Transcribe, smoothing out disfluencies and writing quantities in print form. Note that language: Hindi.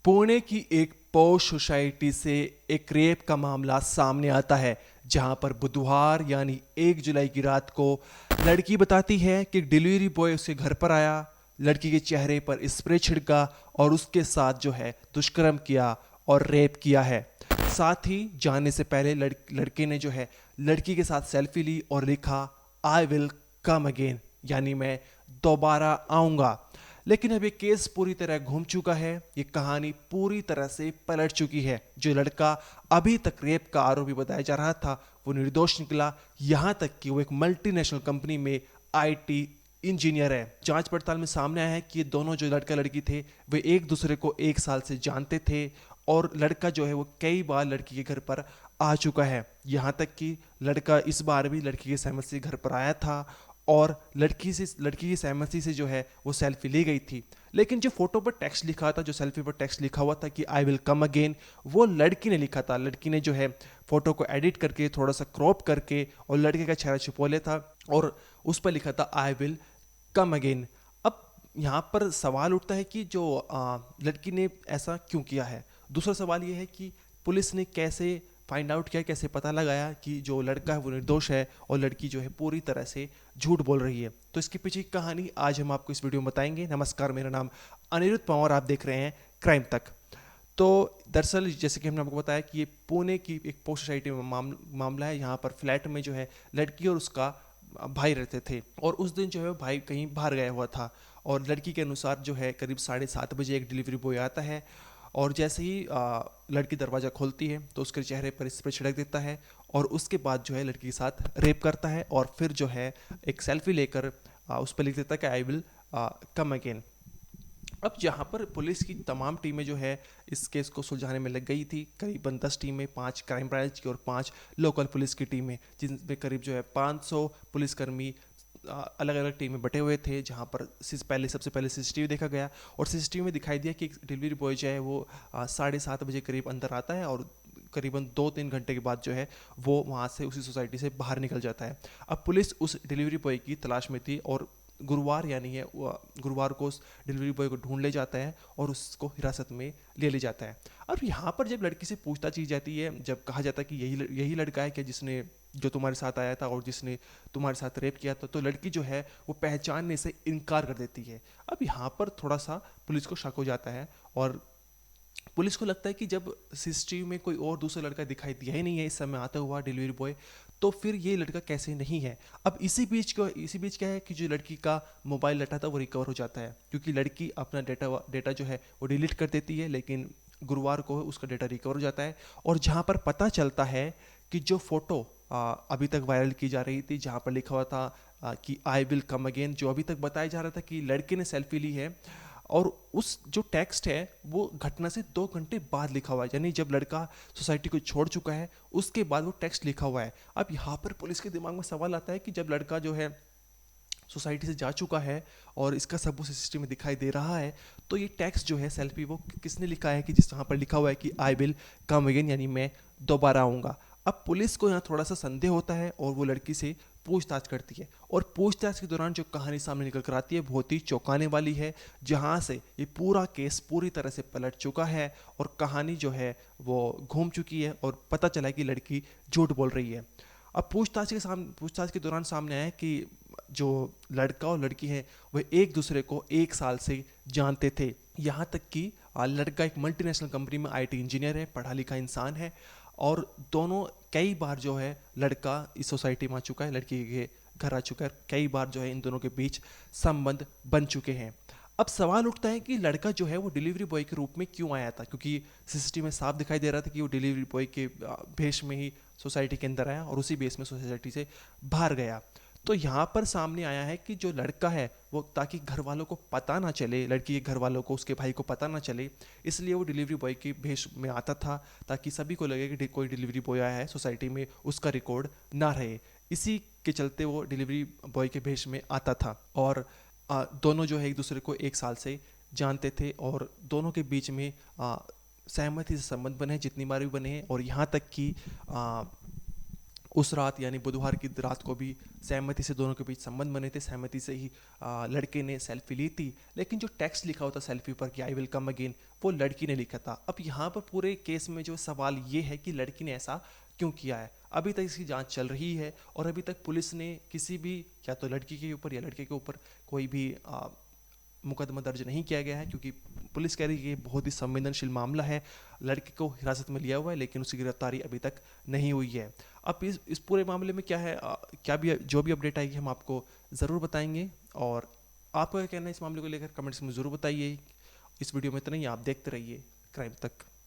पुणे की एक पॉश सोसाइटी से एक रेप का मामला सामने आता है, जहां पर बुधवार यानी 1 जुलाई की रात को लड़की बताती है कि डिलीवरी बॉय उसके घर पर आया, लड़की के चेहरे पर स्प्रे छिड़का और उसके साथ जो है दुष्कर्म किया और रेप किया है। साथ ही जाने से पहले लड़के ने जो है लड़की के साथ सेल्फी ली और लिखा, आई विल कम अगेन, यानी मैं दोबारा आऊंगा। लेकिन अब ये केस पूरी तरह घूम चुका है, ये कहानी पूरी तरह से पलट चुकी है। जो लड़का अभी तक रेप का आरोपी बताया जा रहा था वो निर्दोष निकला, यहां तक कि वो एक मल्टीनेशनल कंपनी में आईटी इंजीनियर है। जांच पड़ताल में सामने आया है कि ये दोनों जो लड़का लड़की थे वे एक दूसरे को 1 साल से जानते थे और लड़का जो है वो कई बार लड़की के घर पर आ चुका है। यहाँ तक कि लड़का इस बार भी लड़की के सहमति से घर पर आया था और लड़की की सहमति से जो है वो सेल्फी ली गई थी। लेकिन जो फोटो पर टेक्स्ट लिखा था, जो सेल्फी पर टेक्स्ट लिखा हुआ था कि आई विल कम अगेन, वो लड़की ने लिखा था। लड़की ने जो है फोटो को एडिट करके थोड़ा सा क्रॉप करके और लड़के का चेहरा छुपा था और उस पर लिखा था आई विल कम अगेन। अब यहाँ पर सवाल उठता है कि जो लड़की ने ऐसा क्यों किया है। दूसरा सवाल ये है कि पुलिस ने कैसे फाइंड आउट किया, कैसे पता लगाया कि जो लड़का है वो निर्दोष है और लड़की जो है पूरी तरह से झूठ बोल रही है। तो इसके पीछे की कहानी आज हम आपको इस वीडियो में बताएंगे। नमस्कार, मेरा नाम अनिरुद्ध पवार, आप देख रहे हैं क्राइम तक। तो दरअसल जैसे कि हमने आपको बताया कि ये पुणे की एक पोस्ट सोसाइटी में मामला है। यहाँ पर फ्लैट में जो है लड़की और उसका भाई रहते थे और उस दिन जो है भाई कहीं बाहर गया हुआ था और लड़की के अनुसार जो है करीब 7:30 बजे एक डिलीवरी बॉय आता है और जैसे ही लड़की दरवाज़ा खोलती है तो उसके चेहरे पर स्प्रे छिड़क देता है और उसके बाद जो है लड़की के साथ रेप करता है और फिर जो है एक सेल्फी लेकर उस पर लिख देता है कि आई विल कम अगेन। अब यहाँ पर पुलिस की तमाम टीमें जो है इस केस को सुलझाने में लग गई थी। करीबन 10 टीमें, 5 क्राइम ब्रांच की और 5 लोकल पुलिस की टीमें, जिनमें करीब जो है 500 पुलिसकर्मी अलग अलग टीम में बटे हुए थे। जहाँ पर सबसे पहले सीसीटीवी देखा गया और सीसीटीवी में दिखाई दिया कि एक डिलीवरी बॉय जो है वो 7:30 बजे करीब अंदर आता है और करीबन 2-3 घंटे के बाद जो है वो वहाँ से उसी सोसाइटी से बाहर निकल जाता है। अब पुलिस उस डिलीवरी बॉय की तलाश में थी और गुरुवार को उस डिलीवरी बॉय को ढूंढ ले जाता है और उसको हिरासत में ले जाता है। अब यहाँ पर जब लड़की से पूछताछ की जाती है, जब कहा जाता है कि यही लड़का है क्या जिसने जो तुम्हारे साथ आया था और जिसने तुम्हारे साथ रेप किया था, तो लड़की जो है वो पहचानने से इनकार कर देती है। अब यहाँ पर थोड़ा सा पुलिस को शक हो जाता है और पुलिस को लगता है कि जब सीसीटीवी में कोई और दूसरा लड़का दिखाई दिया ही नहीं है इस समय आता हुआ डिलीवरी बॉय, तो फिर ये लड़का कैसे नहीं है। अब इसी बीच क्या है कि जो लड़की का मोबाइल डाटा था वो रिकवर हो जाता है, क्योंकि लड़की अपना डेटा जो है वो डिलीट कर देती है, लेकिन गुरुवार को उसका डेटा रिकवर हो जाता है। और जहाँ पर पता चलता है कि जो फोटो अभी तक वायरल की जा रही थी, जहाँ पर लिखा हुआ था कि आई विल कम अगेन, जो अभी तक बताया जा रहा था कि लड़के ने सेल्फी ली है, और उस जो टेक्स्ट है वो घटना से 2 घंटे बाद लिखा हुआ है, यानी जब लड़का सोसाइटी को छोड़ चुका है उसके बाद वो टेक्स्ट लिखा हुआ है। अब यहाँ पर पुलिस के दिमाग में सवाल आता है कि जब लड़का जो है सोसाइटी से जा चुका है और इसका सबूत सिस्टम में दिखाई दे रहा है, तो ये टेक्स्ट जो है सेल्फी वो किसने लिखा है कि जिस वहाँ पर लिखा हुआ है कि आई विल कम अगेन, यानी मैं दोबारा आऊँगा। अब पुलिस को यहाँ थोड़ा सा संदेह होता है और वो लड़की से पूछताछ करती है और पूछताछ के दौरान जो कहानी सामने निकल कर आती है बहुत ही चौंकाने वाली है, जहाँ से ये पूरा केस पूरी तरह से पलट चुका है और कहानी जो है वो घूम चुकी है और पता चला है कि लड़की झूठ बोल रही है। अब पूछताछ के दौरान सामने आया कि जो लड़का और लड़की है वह एक दूसरे को 1 साल से जानते थे। यहाँ तक कि लड़का एक मल्टीनेशनल कंपनी में आईटी इंजीनियर है, पढ़ा लिखा इंसान है और दोनों कई बार जो है लड़का इस सोसाइटी में आ चुका है, लड़की के घर आ चुका है, कई बार जो है इन दोनों के बीच संबंध बन चुके हैं। अब सवाल उठता है कि लड़का जो है वो डिलीवरी बॉय के रूप में क्यों आया था, क्योंकि सीसीटीवी में साफ दिखाई दे रहा था कि वो डिलीवरी बॉय के भेष में ही सोसाइटी के अंदर आया और उसी बेस में सोसाइटी से बाहर गया। तो यहाँ पर सामने आया है कि जो लड़का है वो, ताकि घर वालों को पता ना चले, लड़की के घर वालों को, उसके भाई को पता ना चले, इसलिए वो डिलीवरी बॉय के भेष में आता था ताकि सभी को लगे कि कोई डिलीवरी बॉय आया है सोसाइटी में, उसका रिकॉर्ड ना रहे। इसी के चलते वो डिलीवरी बॉय के भेष में आता था और दोनों जो है एक दूसरे को 1 साल से जानते थे और दोनों के बीच में सहमति से संबंध बने, जितनी बार भी बने हैं। और यहाँ तक कि उस रात यानी बुधवार की रात को भी सहमति से दोनों के बीच संबंध बने थे, सहमति से ही लड़के ने सेल्फी ली थी। लेकिन जो टेक्स्ट लिखा होता सेल्फी पर कि आई विल कम अगेन, वो लड़की ने लिखा था। अब यहाँ पर पूरे केस में जो सवाल ये है कि लड़की ने ऐसा क्यों किया है। अभी तक इसकी जांच चल रही है और अभी तक पुलिस ने किसी भी, या तो लड़की के ऊपर या लड़के के ऊपर कोई भी मुकदमा दर्ज नहीं किया गया है, क्योंकि पुलिस कह रही है कि ये बहुत ही संवेदनशील मामला है। लड़के को हिरासत में लिया हुआ है लेकिन उसकी गिरफ्तारी अभी तक नहीं हुई है। अब इस पूरे मामले में क्या है, क्या भी जो भी अपडेट आएगी हम आपको ज़रूर बताएंगे। और आपका क्या कहना है इस मामले को लेकर कमेंट्स में ज़रूर बताइए। इस वीडियो में इतना ही, आप देखते रहिए क्राइम तक।